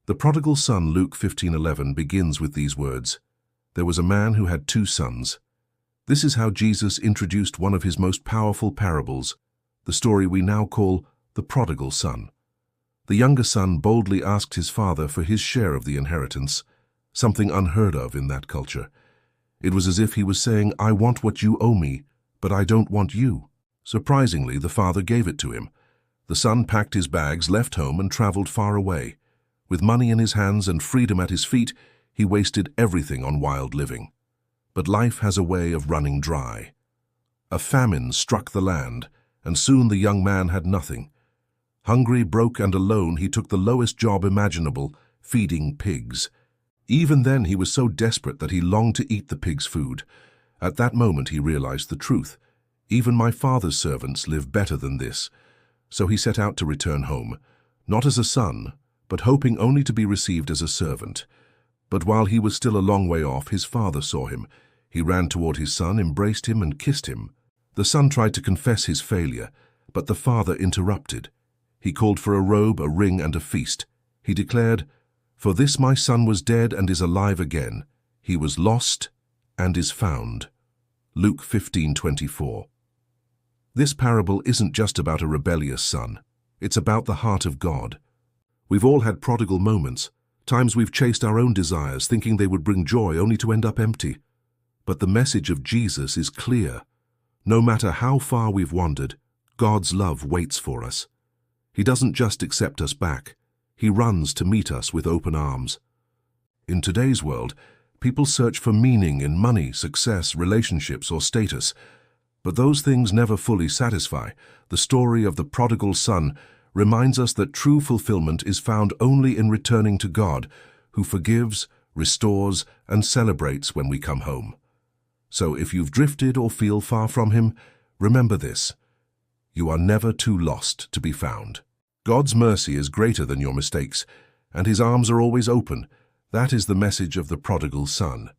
The prodigal son, Luke 15:11, begins with these words, "There was a man who had 2 sons." This is how Jesus introduced one of his most powerful parables, the story we now call the prodigal son. The younger son boldly asked his father for his share of the inheritance, something unheard of in that culture. It was as if he was saying, "I want what you owe me, but I don't want you." Surprisingly, the father gave it to him. The son packed his bags, left home, and traveled far away. With money in his hands and freedom at his feet, he wasted everything on wild living. But life has a way of running dry. A famine struck the land, and soon the young man had nothing. Hungry, broke, and alone, he took the lowest job imaginable, feeding pigs. Even then, he was so desperate that he longed to eat the pigs' food. At that moment, he realized the truth. Even my father's servants live better than this. So he set out to return home, not as a son, but hoping only to be received as a servant. But while he was still a long way off, his father saw him. He ran toward his son, embraced him, and kissed him. The son tried to confess his failure, but the father interrupted. He called for a robe, a ring, and a feast. He declared, "For this my son was dead and is alive again. He was lost and is found." Luke 15:24. This parable isn't just about a rebellious son. It's about the heart of God. We've all had prodigal moments, times we've chased our own desires, thinking they would bring joy, only to end up empty. But the message of Jesus is clear. No matter how far we've wandered, God's love waits for us. He doesn't just accept us back. He runs to meet us with open arms. In today's world, people search for meaning in money, success, relationships, or status. But those things never fully satisfy. The story of the prodigal son reminds us that true fulfillment is found only in returning to God, who forgives, restores, and celebrates when we come home. So if you've drifted or feel far from Him, remember this: you are never too lost to be found. God's mercy is greater than your mistakes, and His arms are always open. That is the message of the prodigal son.